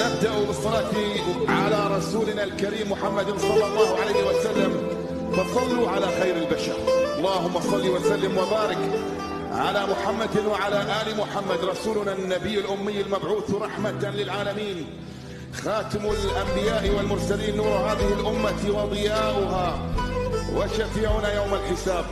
نبدأ بالصلاة على رسولنا الكريم محمد صلى الله عليه وسلم، فصلوا على خير البشر. اللهم صل وسلم وبارك على محمد وعلى آل محمد، رسولنا النبي الأمي المبعوث رحمة للعالمين، خاتم الأنبياء والمرسلين، نور هذه الأمة وضياؤها، وشفيعنا يوم الحساب.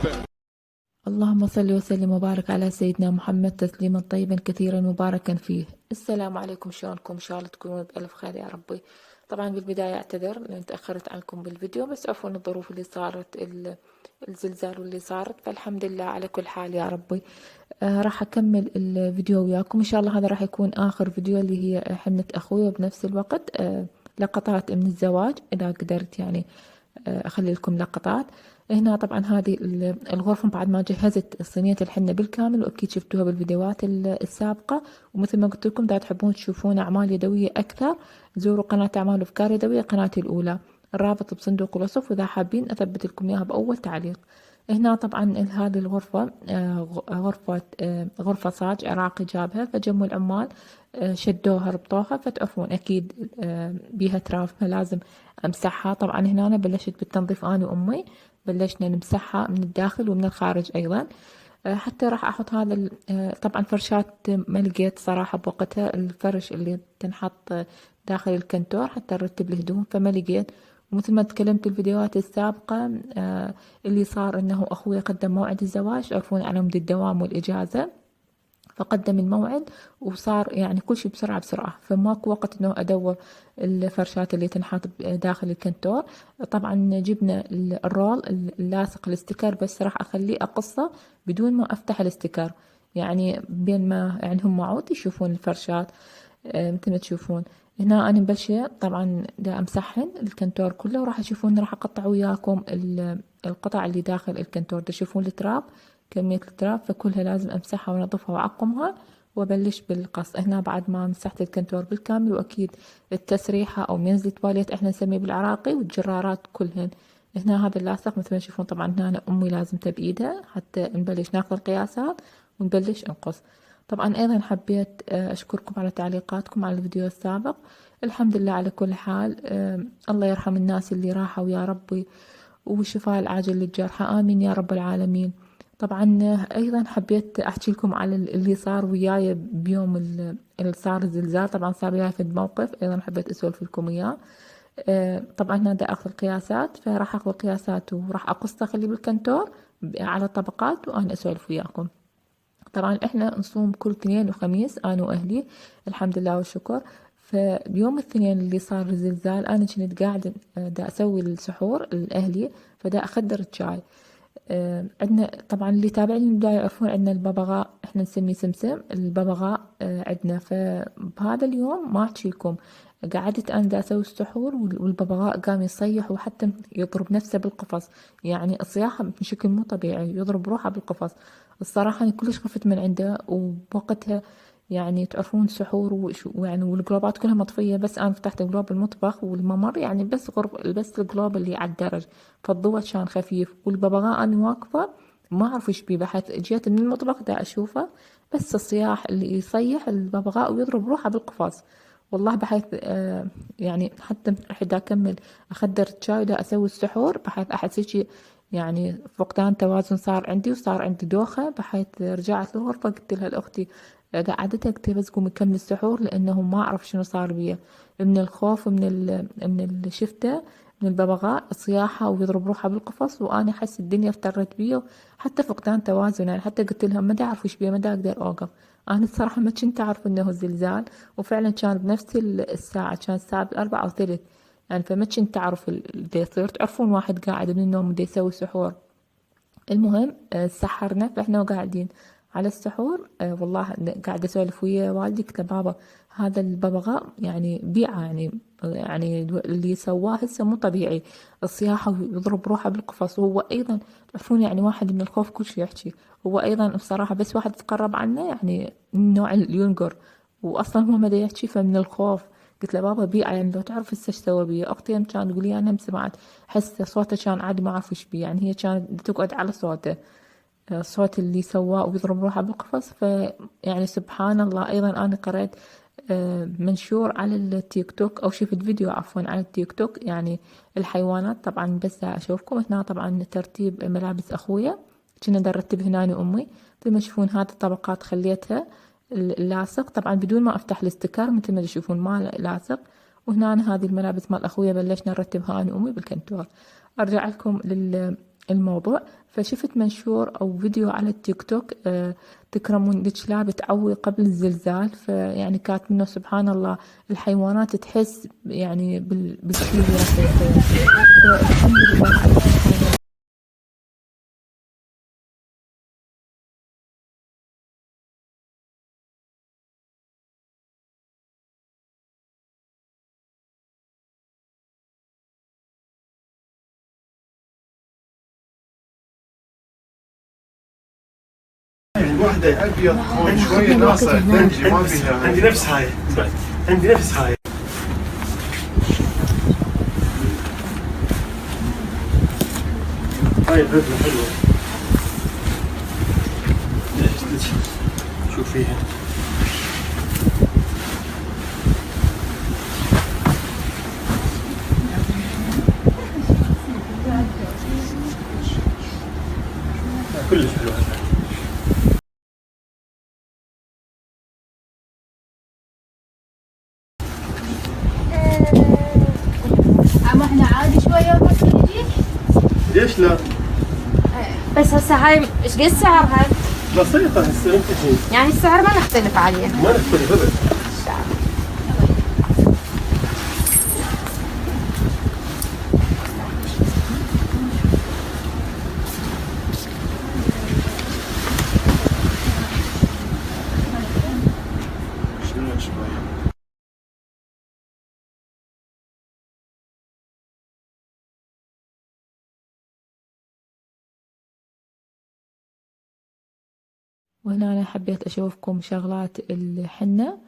اللهم صل وسلم وبارك على سيدنا محمد تسليما طيبا كثيرا مباركا فيه. السلام عليكم، شلونكم؟ ان شاء الله تكونوا بألف خير يا ربي. طبعا بالبداية اعتذر لان تأخرت عنكم بالفيديو، بس عفوا الظروف اللي صارت، الزلزال واللي صارت، فالحمد لله على كل حال يا ربي. راح اكمل الفيديو وياكم ان شاء الله. هذا راح يكون اخر فيديو اللي هي حنة اخوي، وبنفس الوقت لقطات من الزواج اذا قدرت يعني اخلي لكم لقطات. هنا طبعا هذه الغرفة بعد ما جهزت صينية الحنة بالكامل، واكيد شفتوها بالفيديوهات السابقة. ومثل ما قلت لكم اذا تحبون تشوفون اعمال يدوية اكثر، زوروا قناة اعمال افكار يدوية، قناتي الاولى، الرابط بصندوق الوصف، واذا حابين اثبت لكم اياها باول تعليق. هنا طبعا هذه الغرفة غرفة صاج عراقي جابها، فجموا العمال شدوها ربطوها، فتعرفون اكيد بيها تراب فلازم امسحها. طبعا هنا أنا بلشت بالتنظيف انا وامي، بلشنا نمسحها من الداخل ومن الخارج ايضا. حتى راح احط هذا طبعا فرشات ما لقيت صراحة بوقتها الفرش اللي تنحط داخل الكنتور حتى نرتب الهدوم، فما لقيت. ومثل ما تكلمت بالفيديوهات السابقة اللي صار انه اخوي قدم موعد الزواج، تعرفون على مدة الدوام والاجازة، فقدم الموعد وصار يعني كل شيء بسرعة بسرعة، فماكو وقت انه ادور الفرشات اللي تنحط داخل الكنتور. طبعا جبنا الرول اللاصق الاستيكر، بس راح اخليه اقصه بدون ما افتح الاستيكر، يعني بين ما يعني هم عود يشوفون الفرشات. مثل ما تشوفون هنا انا مبلشة طبعا دا امسحن الكنتور كله، وراح تشوفون راح اقطع وياكم القطع اللي داخل الكنتور. تشوفون التراب، كمية التراب، فكلها لازم امسحها وانظفها واعقمها وابلش بالقص. هنا بعد ما مسحت الكنتور بالكامل، واكيد التسريحة او منزل التواليت احنا نسميه بالعراقي، والجرارات كلهن. هنا هذا اللاصق مثل ما تشوفون، طبعا هنا امي لازم بايدها حتى نبلش ناخذ القياسات ونبلش نقص. طبعا ايضا حبيت اشكركم على تعليقاتكم على الفيديو السابق. الحمد لله على كل حال. الله يرحم الناس اللي راحوا يا ربي، والشفاء العاجل للجرحى، امين يا رب العالمين. طبعا ايضا حبيت احكي لكم على اللي صار وياي بيوم اللي صار الزلزال. طبعا صار وياي في الموقف ايضا حبيت اسولف لكم اياه. طبعا انا دا اخذ القياسات، فراح اخذ القياسات وراح اقص اخليه بالكنتور على طبقات، وانا اسولف وياكم. طبعا احنا نصوم كل اثنين وخميس انا واهلي، الحمد لله والشكر. فبيوم الاثنين اللي صار الزلزال انا كنت قاعدة دا اسوي السحور لاهلي، فدا اخدر الشاي. عندنا طبعا اللي تابعني من البداية يعرفون عندنا الببغاء، احنا نسميه سمسم الببغاء عندنا. فبهذا اليوم ما احكي لكم، قعدت انا دا اسوي السحور والببغاء قام يصيح وحتى يضرب نفسه بالقفص، يعني الصياحة بشكل مو طبيعي، يضرب روحه بالقفص. الصراحة أنا كلش خفت من عنده، وبوقتها يعني تعرفون سحور ويعني والقلوبات كلها مطفية، بس أنا فتحت قلوب المطبخ والممر، يعني بس بس القلوب اللي على الدرج، فالضوء كان خفيف، والببغاء أنا واقفة ما أعرف إيش بيه، بحيث جيت من المطبخ دا أشوفه بس الصياح اللي يصيح الببغاء ويضرب روحه بالقفص. والله بحيث يعني حتى رحت أكمل أخدر الشاي دا أسوي السحور، بحيث أحس هيك يعني فقدان توازن صار عندي، وصار عندي دوخة، بحيث رجعت للغرفة قلت لها لأختي قعدتها قلت لها بس قومي كملي السحور، لأنه ما أعرف شنو صار بيه من الخوف من الشفتة من الببغاء صياحة ويضرب روحه بالقفص، وأنا أحس الدنيا افترت بيه، حتى فقدان توازن. يعني حتى قلت لها ما أعرف إيش بيه، ما أقدر أوقف. أنا الصراحة ما كنت أعرف إنه الزلزال، وفعلا كان بنفس الساعة، كان الساعة 4:03 يعني، فما كنت أعرف اللي يصير. تعرفون واحد قاعد من النوم بده يسوي سحور. المهم سحرنا، فاحنا وقاعدين على السحور والله قاعدة اسولف ويا والدي، قلت له بابا هذا الببغاء يعني بيعة، يعني اللي سواه هسه مو طبيعي، الصياحة ويضرب روحه بالقفص. وهو ايضا تعرفون يعني واحد من الخوف كل شيء يحكي، هو ايضا بصراحة بس واحد تقرب عنه يعني من نوع اللي ينقر، واصلا هو ما دا يحكي، فمن الخوف قلت له بابا بيعة، يعني لو تعرف هسه ايش سوى بي. اختي هم كانت تقول لي انا هم سمعت، حس صوته كان عادي ما اعرف ايش بيه، يعني هي كانت تقعد على صوته، الصوت اللي سواه ويضرب روحه بالقفص. ف يعني سبحان الله. ايضا انا قرأت منشور على التيك توك أو شفت فيديو عفوا على التيك توك، يعني الحيوانات. طبعا بس أشوفكم هنا طبعا ترتيب ملابس أخويا، كنا نرتب هنا أنا وأمي. مثل ما تشوفون هذه الطبقات خليتها اللاصق طبعا بدون ما أفتح الاستكار، مثل ما تشوفون ما لاصق. وهنا هذه الملابس مال أخويا بلشنا نرتبها أنا وأمي بالكنتور. أرجع لكم للموضوع. فشفت منشور أو فيديو على التيك توك تكرمون الكلاب تعوي قبل الزلزال، فيعني كانت منه سبحان الله الحيوانات تحس يعني بالشيء اللي راح يصير. فالحمد لله على كل حال. واحدة أبيض شوية ناصع ثلجي ما فيها. عندي نفس هاي بعد، عندي نفس هاي. هاي الرذلة حلوة. شوف فيها. كلش حلوة. اما احنا عادي شويه بس نجي. ليش لا؟ بس هسه هاي ايش قد سعرها؟ بسيطة هسه انت شوف. يعني السعر ما نختلف عليه. ما نختلف ابد. وهنا أنا حبيت أشوفكم شغلات الحنة،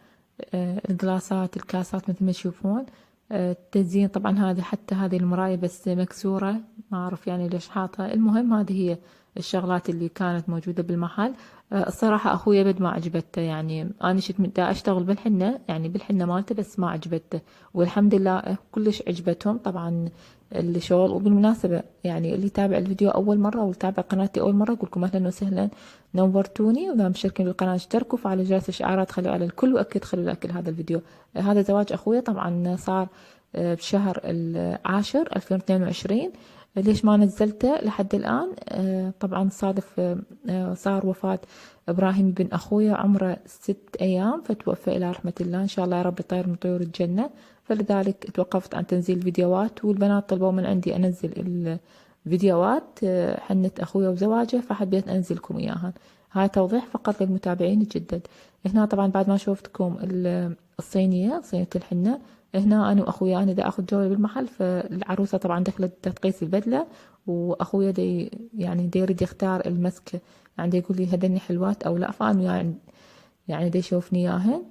القلاصات الكاسات مثل ما تشوفون. التزيين طبعا هذه حتى هذه المراية بس مكسورة، ما أعرف يعني ليش حاطها. المهم هذه هي الشغلات اللي كانت موجودة بالمحل. الصراحة أخوي بد ما عجبته، يعني أنا شت دا أشتغل بالحنة يعني بالحنة مالته بس ما عجبته. والحمد لله كلش عجبتهم طبعا الشغل. وبالمناسبة يعني اللي يتابع الفيديو أول مرة أو يتابع قناتي أول مرة أقول لكم أهلا وسهلا، نورتوني. وإذا مشتركين بالقناة اشتركوا، فعلوا جرس الإشعارات خلوا على الكل، وأكيد خلوا لايك لهذا الفيديو. هذا زواج أخويا طبعا صار بشهر 10 2022. ليش ما نزلته لحد الآن؟ طبعا صادف صار وفاة إبراهيم بن أخويا عمره 6 أيام، فتوفى إلى رحمة الله، إن شاء الله يا رب طير من طيور الجنة. فلذلك توقفت عن تنزيل الفيديوهات، والبنات طلبوا من عندي أنزل الفيديوهات حنة أخويا وزواجه، فحبيت أنزلكم إياها. هاي توضيح فقط للمتابعين الجدد. هنا طبعا بعد ما شوفتكم الصينية، صينية الحنة، هنا أنا وأخويا أنا دا أخذ جولة بالمحل. فالعروسة طبعا دخلت تقيس البدلة، وأخويا دي يعني دا يريد يختار المسكة، يعني دا يقول لي هدني حلوات أو لا. فأنا يعني دا يشوفني إياهن،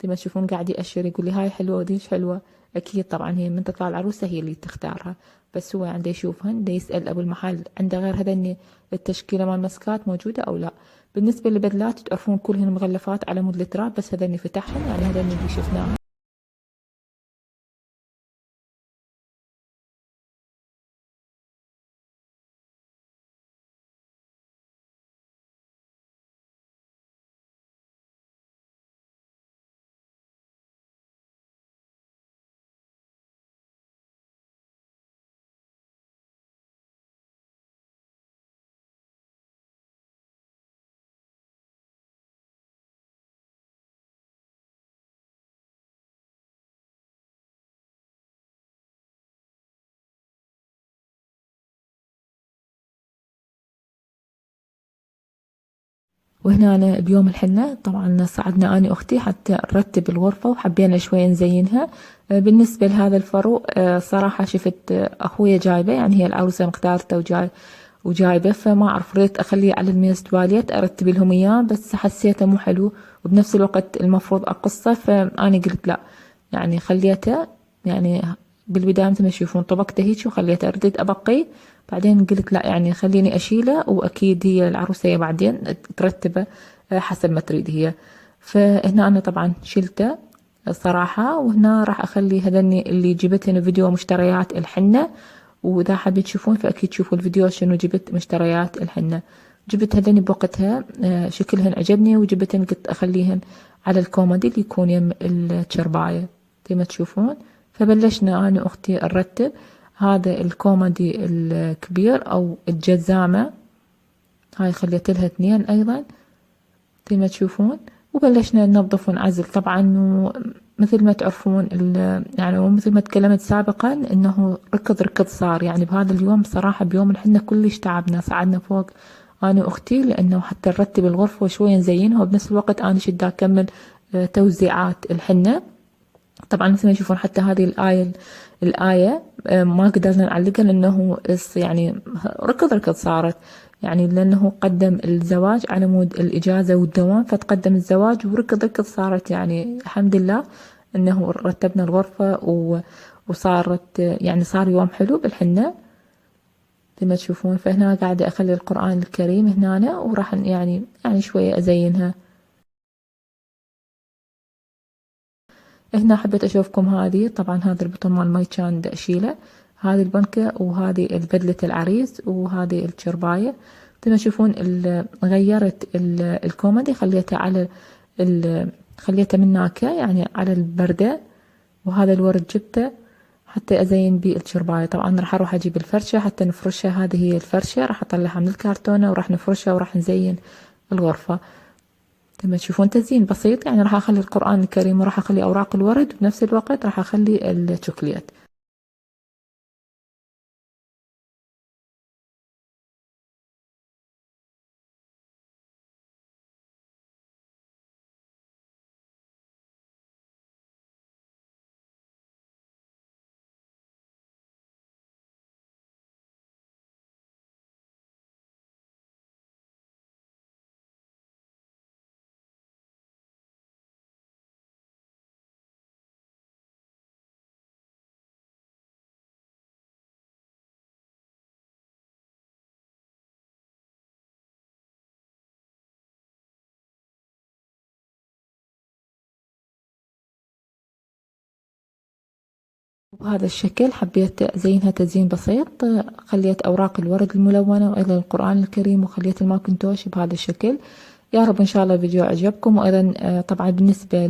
ما تشوفون قاعد يأشر يقول لي هاي حلوة وديش حلوة. أكيد طبعا هي من تطلع العروسة هي اللي تختارها، بس هو عنده يشوفهن، دا يسأل أبو المحل عنده غير هذني التشكيلة مال مسكات موجودة أو لا. بالنسبة للبدلات تعرفون كلهن مغلفات على مود التراب، بس هذني فتحهم يعني هذني اللي شفناها. وهنا أنا بيوم الحنة طبعا صعدنا أنا وأختي حتى نرتب الغرفة، وحبينا شوي نزينها. بالنسبة لهذا الفرو صراحة شفت أخويا جايبة، يعني هي العروسة مختارته وجايبة، فما أعرف ريت أخليه على الميز تواليت أرتب لهم إياه، بس حسيته مو حلو وبنفس الوقت المفروض أقصه. فأنا قلت لا، يعني خليته يعني بالبداية مثل ما تشوفون طبقته هيك وخليته، رديت أبقيه بعدين قلت لا يعني خليني أشيله، وأكيد هي العروسة هي بعدين ترتبه حسب ما تريد هي. فهنا أنا طبعا شلته صراحة. وهنا راح أخلي هذني اللي جبتهن فيديو مشتريات الحنة، وإذا حابين تشوفون فأكيد تشوفوا الفيديو شنو جبت مشتريات الحنة. جبت هذني بوقتها شكلهن عجبني، وجبتهن قلت أخليهن على الكومودي اللي يكون يم الشرباية زي ما تشوفون. فبلشنا أنا وأختي نرتب هذا الكومودي الكبير أو الجزامة، هاي خليت لها 2 أيضا زي ما تشوفون. وبلشنا ننظف ونعزل. طبعا مثل ما تعرفون يعني مثل ما تكلمت سابقا انه ركض صار، يعني بهذا اليوم بصراحة بيوم الحنة كلش تعبنا، صعدنا فوق انا واختي لانه حتى نرتب الغرفة وشوية نزينها، وبنفس الوقت انا شدا اكمل توزيعات الحنة. طبعا مثل ما تشوفون حتى هذه الآية ما قدرنا نعلقها لأنه يعني ركض صارت، يعني لأنه قدم الزواج على مود الإجازة والدوام، فتقدم الزواج وركض صارت. يعني الحمد لله أنه رتبنا الغرفة وصارت يعني صار يوم حلو بالحنة زي ما تشوفون. فهنا قاعدة أخلي القرآن الكريم هنا، وراح يعني شوية أزينها. هنا حبيت اشوفكم هذه، طبعا هذا البطن مال ماي كان دا اشيله، هذه البنكة وهذه البدلة العريس وهذه الشرباية. زي ما تشوفون غيرت الكومودي، خليته من هناك يعني على البردة، وهذا الورد جبته حتى ازين بيه الشرباية. طبعا راح اروح اجيب الفرشة حتى نفرشها، هذه هي الفرشة راح اطلعها من الكرتونة وراح نفرشها وراح نزين الغرفة. لما تشوفون تزيين بسيط، يعني راح اخلي القرآن الكريم وراح اخلي اوراق الورد، وبنفس الوقت راح اخلي الشوكليت. بهذا الشكل حبيت أزينها تزيين بسيط، خليت أوراق الورد الملونة وأيضا القرآن الكريم، وخليت الماكنتوش بهذا الشكل. يا رب إن شاء الله الفيديو عجبكم. وأيضا طبعا بالنسبة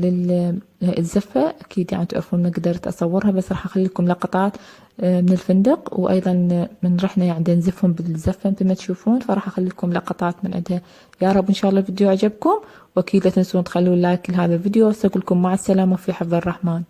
للزفة أكيد يعني تعرفون ما قدرت أصورها، بس راح أخلي لكم لقطات من الفندق، وأيضا من رحنا يعني نزفهم بالزفة مثل ما تشوفون، فراح أخلي لكم لقطات من عندها. يا رب إن شاء الله الفيديو عجبكم، وأكيد لا تنسون تخلون لايك لهذا الفيديو. أقول لكم مع السلامة في حفظ الرحمن.